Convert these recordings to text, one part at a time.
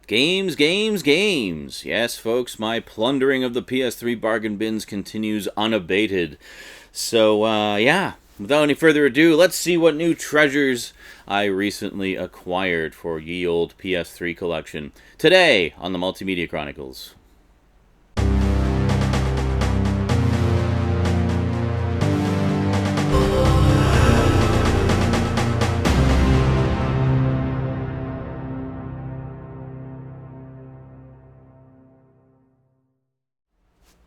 Games, games, games. Yes, folks, my plundering of the PS3 bargain bins continues unabated. So, yeah, without any further ado, let's see what new treasures I recently acquired for ye old PS3 collection. Today on the Multimedia Chronicles.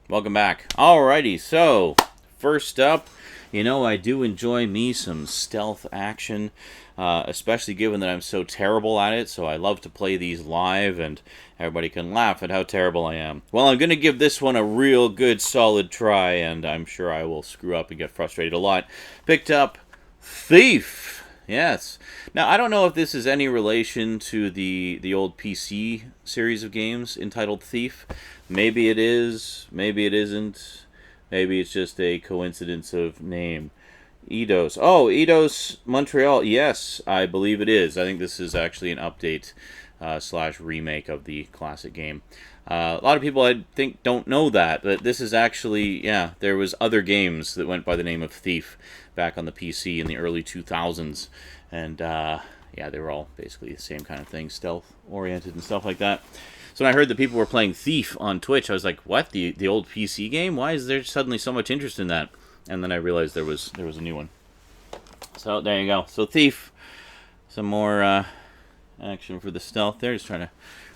Welcome back. Alrighty, so first up, I do enjoy me some stealth action, especially given that I'm so terrible at it, so I love to play these live and everybody can laugh at how terrible I am. Well, I'm going to give this one a real good solid try, and I'm sure I will screw up and get frustrated a lot. Picked up Thief. Yes. Now, I don't know if this is any relation to the old PC series of games entitled Thief. Maybe it is, maybe it isn't. Maybe it's just a coincidence of name. Eidos. Oh, Eidos Montreal. Yes, I believe it is. I think this is actually an update slash remake of the classic game. A lot of people, I think, don't know that, but this is actually, yeah, there was other games that went by the name of Thief back on the PC in the early 2000s. And, yeah, they were all basically the same kind of thing, stealth-oriented and stuff like that. So when I heard that people were playing Thief on Twitch, I was like, what? The old PC game? Why is there suddenly so much interest in that? And then I realized there was a new one. So there you go. So Thief, some more action for the stealth there. Just trying to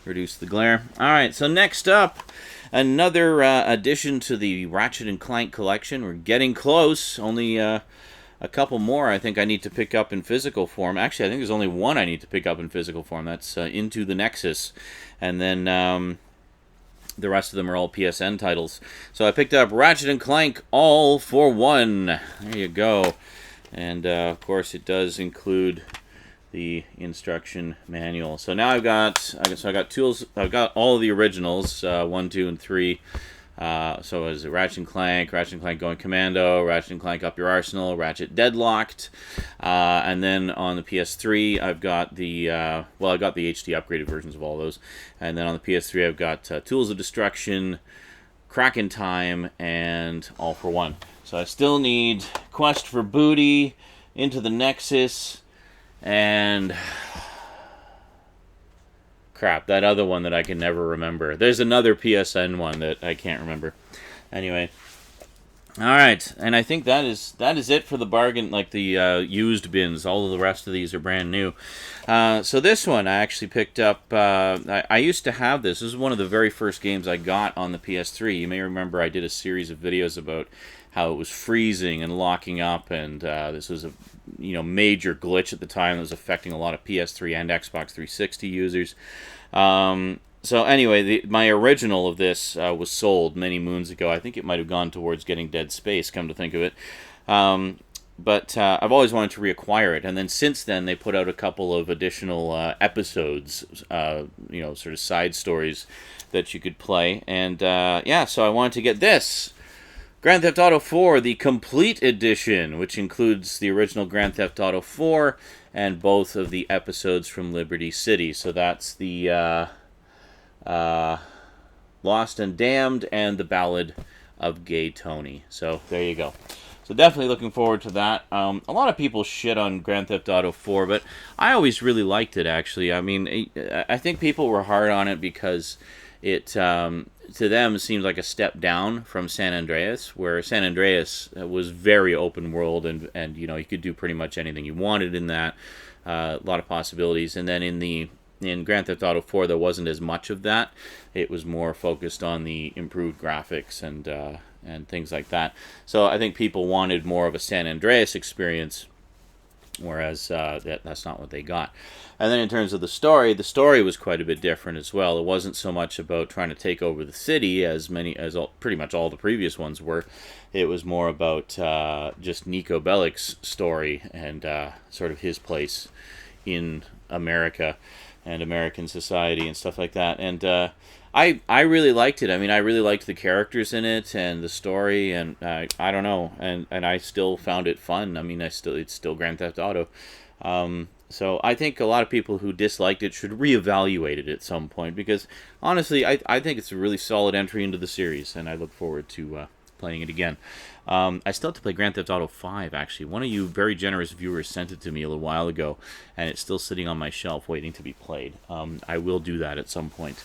reduce the glare. Alright, so next up, another addition to the Ratchet & Clank collection. We're getting close. Only a couple more I think I need to pick up in physical form. Actually, I think there's only one I need to pick up in physical form. That's Into the Nexus. And then the rest of them are all PSN titles. So I picked up Ratchet & Clank All for One. There you go. And, of course, it does include the instruction manual. So now I got tools. I've got all of the originals, 1, 2, and 3. So is it Ratchet & Clank Going Commando, Ratchet & Clank Up Your Arsenal, Ratchet Deadlocked, and then on the PS3 I've got the I got the HD upgraded versions of all those, and then on the PS3 I've got Tools of Destruction, Crack in Time, and All for One. So I still need Quest for Booty, Into the Nexus, and crap, that other one that I can never remember. There's another PSN one that I can't remember. Anyway. Alright, and I think that is it for the bargain, like the used bins. All of the rest of these are brand new. So this one I actually picked up. I used to have this. This is one of the very first games I got on the PS3. You may remember I did a series of videos about how it was freezing and locking up, and this was a major glitch at the time that was affecting a lot of PS3 and Xbox 360 users. So anyway, my original of this was sold many moons ago. I think it might have gone towards getting Dead Space, come to think of it. But I've always wanted to reacquire it, and then since then they put out a couple of additional episodes, sort of side stories that you could play. And yeah, so I wanted to get this. Grand Theft Auto 4, the Complete Edition, which includes the original Grand Theft Auto 4 and both of the episodes from Liberty City. So that's the Lost and Damned and the Ballad of Gay Tony. So there you go. So definitely looking forward to that. A lot of people shit on Grand Theft Auto 4, but I always really liked it, actually. I mean, I think people were hard on it because it, to them, seemed like a step down from San Andreas, where San Andreas was very open world, and you could do pretty much anything you wanted in that. A lot of possibilities. And then in Grand Theft Auto 4, there wasn't as much of that. It was more focused on the improved graphics and things like that. So I think people wanted more of a San Andreas experience, whereas that's not what they got. And then in terms of the story was quite a bit different as well. It wasn't so much about trying to take over the city as pretty much all the previous ones were. It was more about just Nico Bellic's story and sort of his place in America and American society and stuff like that. And I really liked it. I mean, I really liked the characters in it and the story, and I don't know, and I still found it fun. I mean, it's still Grand Theft Auto. So I think a lot of people who disliked it should reevaluate it at some point, because honestly, I think it's a really solid entry into the series, and I look forward to playing it again. I still have to play Grand Theft Auto 5, actually. One of you very generous viewers sent it to me a little while ago, and it's still sitting on my shelf waiting to be played. I will do that at some point.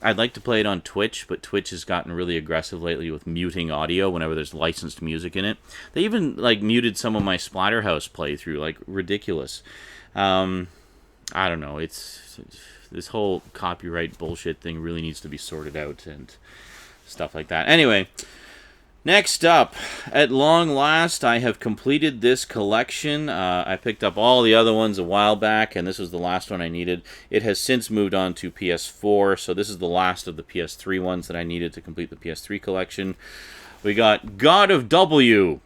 I'd like to play it on Twitch, but Twitch has gotten really aggressive lately with muting audio whenever there's licensed music in it. They even, like, muted some of my Splatterhouse playthrough, like, ridiculous. I don't know, this whole copyright bullshit thing really needs to be sorted out and stuff like that. Anyway, next up, at long last, I have completed this collection. I picked up all the other ones a while back, and this was the last one I needed. It has since moved on to PS4, so this is the last of the PS3 ones that I needed to complete the PS3 collection. We got God of W.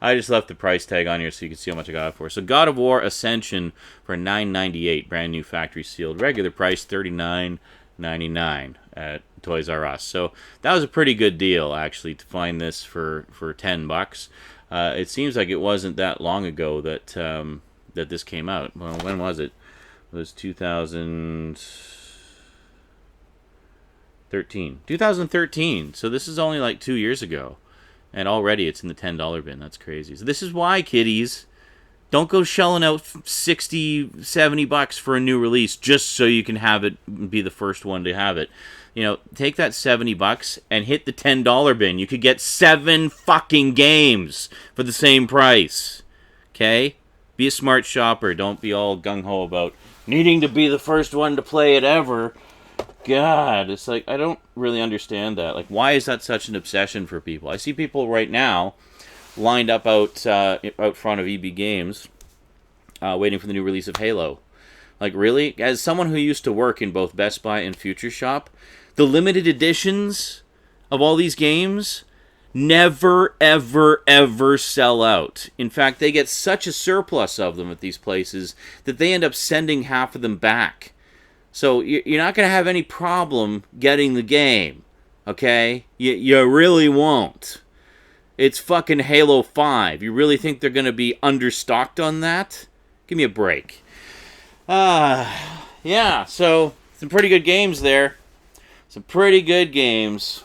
I just left the price tag on here so you can see how much I got it for. So God of War Ascension for $9.98, brand new factory sealed. Regular price $39.99 at Toys R Us. So that was a pretty good deal, actually, to find this for $10. It seems like it wasn't that long ago that that this came out. Well, when was it? It was 2013. 2013. So this is only like 2 years ago. And already it's in the $10 bin. That's crazy. So this is why, kiddies, don't go shelling out $60, $70 for a new release just so you can have it, be the first one to have it. You know, take that $70 and hit the $10 bin. You could get 7 fucking games for the same price. Okay? Be a smart shopper. Don't be all gung-ho about needing to be the first one to play it ever. God, it's like, I don't really understand that. Like, why is that such an obsession for people? I see people right now lined up out front of EB Games, waiting for the new release of Halo. Like, really? As someone who used to work in both Best Buy and Future Shop, the limited editions of all these games never, ever, ever sell out. In fact, they get such a surplus of them at these places that they end up sending half of them back. So you're not going to have any problem getting the game, okay? You really won't. It's fucking Halo 5. You really think they're going to be understocked on that? Give me a break. Yeah, so some pretty good games there. Some pretty good games.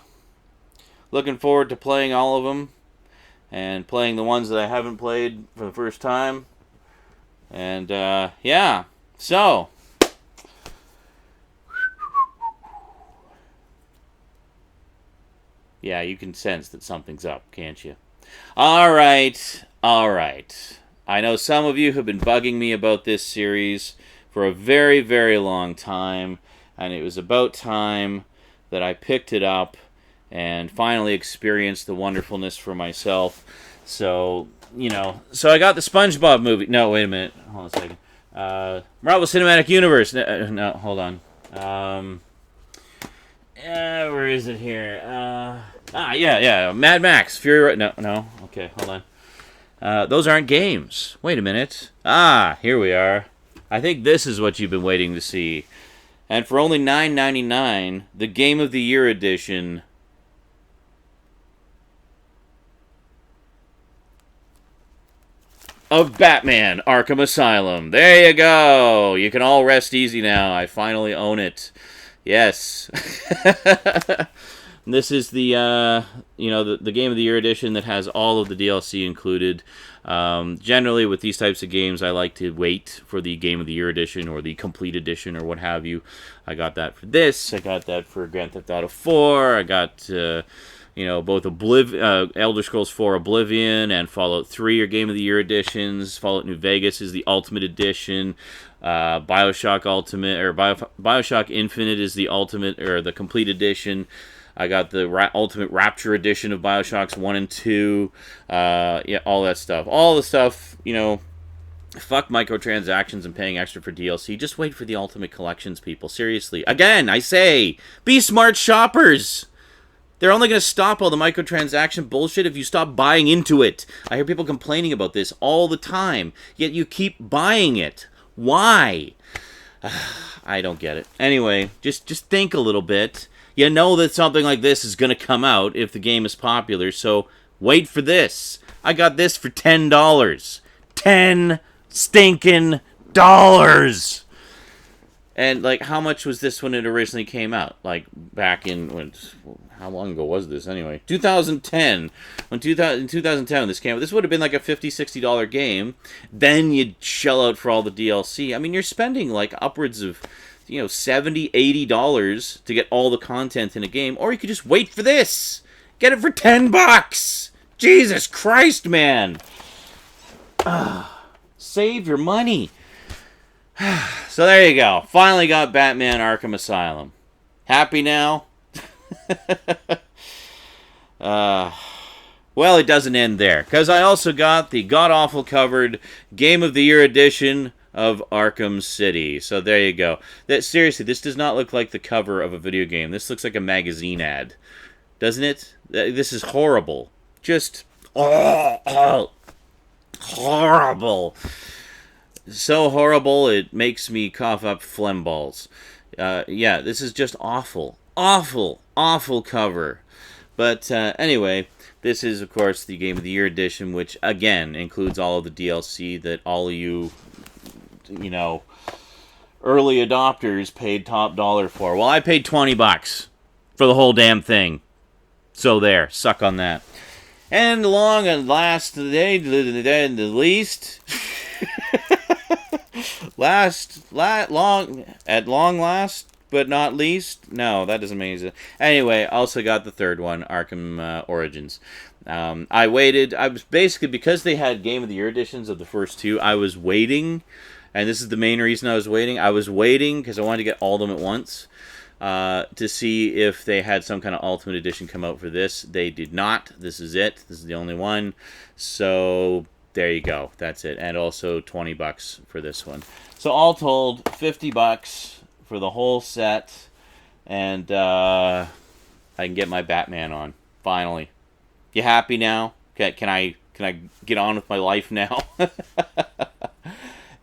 Looking forward to playing all of them. And playing the ones that I haven't played for the first time. And, yeah. So, yeah, you can sense that something's up, can't you? All right. I know some of you have been bugging me about this series for a very, very long time, and it was about time that I picked it up and finally experienced the wonderfulness for myself. So, you know, so I got the SpongeBob movie. No, wait a minute. Hold on a second. Marvel Cinematic Universe. No, hold on. Where is it here? Yeah. Mad Max. Fury Road. No. Okay, hold on. Those aren't games. Wait a minute. Here we are. I think this is what you've been waiting to see. And for only $9.99, the Game of the Year edition of Batman Arkham Asylum. There you go. You can all rest easy now. I finally own it. Yes. This is the the Game of the Year edition that has all of the DLC included. Generally, with these types of games, I like to wait for the Game of the Year edition or the Complete edition or what have you. I got that for this. I got that for Grand Theft Auto 4. I got both Elder Scrolls 4 Oblivion and Fallout 3 are Game of the Year editions. Fallout New Vegas is the Ultimate Edition. BioShock Ultimate or BioShock Infinite is the Ultimate or the Complete Edition. I got the Ultimate Rapture Edition of BioShocks 1 and 2. All that stuff. All the stuff, fuck microtransactions and paying extra for DLC. Just wait for the Ultimate Collections, people. Seriously. Again, I say, be smart shoppers. They're only going to stop all the microtransaction bullshit if you stop buying into it. I hear people complaining about this all the time, yet you keep buying it. Why? I don't get it. Anyway, just think a little bit. You know that something like this is going to come out if the game is popular, so wait for this. I got this for $10. 10 stinking dollars. And, like, how much was this when it originally came out? Like, back in, how long ago was this, anyway? 2010. In 2010, this came out. This would have been, like, a $50, $60 game. Then you'd shell out for all the DLC. I mean, you're spending, like, upwards of, $70, $80 to get all the content in a game. Or you could just wait for this. Get it for $10. Jesus Christ, man. Save your money. So there you go. Finally got Batman Arkham Asylum. Happy now? Well, it doesn't end there. Because I also got the god-awful covered Game of the Year edition of Arkham City. So there you go. Seriously, this does not look like the cover of a video game. This looks like a magazine ad. Doesn't it? This is horrible. Just... horrible. So horrible, it makes me cough up phlegm balls. Yeah, this is just awful. Awful, awful cover. But anyway, this is, of course, the Game of the Year edition, which, again, includes all of the DLC that all of you, early adopters paid top dollar for. Well, I paid $20 for the whole damn thing. So there, suck on that. And long and last, the least... at long last, but not least. No, that doesn't make sense. Anyway, also got the third one, Arkham Origins. I waited. I was basically, because they had Game of the Year editions of the first two, I was waiting, and this is the main reason I was waiting. I was waiting because I wanted to get all of them at once to see if they had some kind of Ultimate Edition come out for this. They did not. This is it. This is the only one. So... there you go. That's it. And also $20 for this one. So all told, $50 for the whole set. And I can get my Batman on. Finally. You happy now? Can I get on with my life now?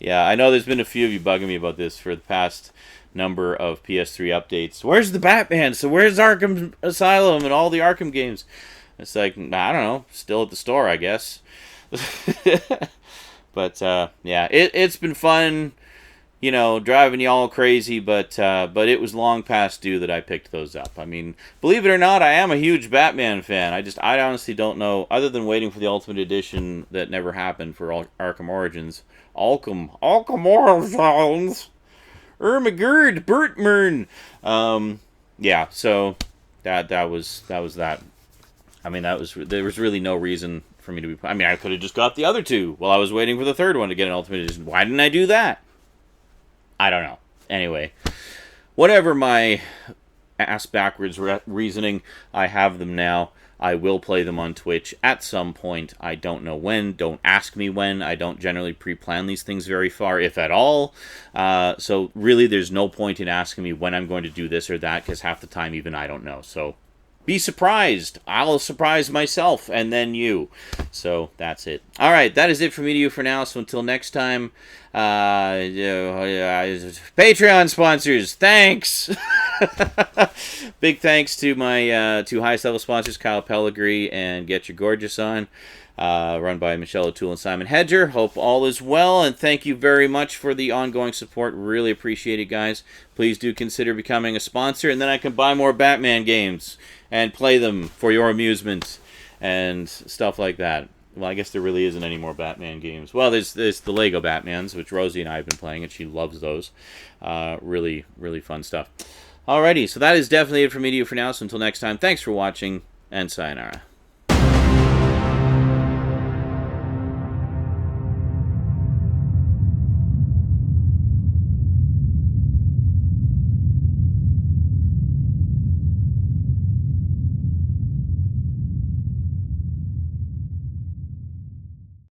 Yeah, I know there's been a few of you bugging me about this for the past number of PS3 updates. Where's the Batman? So where's Arkham Asylum and all the Arkham games? It's like, I don't know. Still at the store, I guess. But yeah, it's been fun, driving y'all crazy, but it was long past due that I picked those up. I mean, believe it or not, I am a huge Batman fan. I honestly don't know, other than waiting for the Ultimate Edition that never happened for Arkham Origins. Arkham Origins. Ermagerd, Bertmern. Yeah, so that was that. I mean, there was really no reason for me to be... I mean, I could have just got the other two while I was waiting for the third one to get an Ultimate Edition. Why didn't I do that? I don't know. Anyway, whatever my ass-backwards reasoning, I have them now. I will play them on Twitch at some point. I don't know when. Don't ask me when. I don't generally pre-plan these things very far, if at all. So really, there's no point in asking me when I'm going to do this or that, because half the time, even I don't know. So... be surprised. I'll surprise myself and then you. So that's it. All right, that is it from me to you for now. So until next time, Patreon sponsors, thanks. Big thanks to my two highest level sponsors, Kyle Pellegrini and Get Your Gorgeous On, run by Michelle O'Toole and Simon Hedger. Hope all is well, and thank you very much for the ongoing support. Really appreciate it, guys. Please do consider becoming a sponsor, and then I can buy more Batman games and play them for your amusement and stuff like that. Well, I guess there really isn't any more Batman games. Well, there's the Lego Batmans, which Rosie and I have been playing, and she loves those. Really, really fun stuff. Alrighty, so that is definitely it from me to you for now. So until next time, thanks for watching, and sayonara.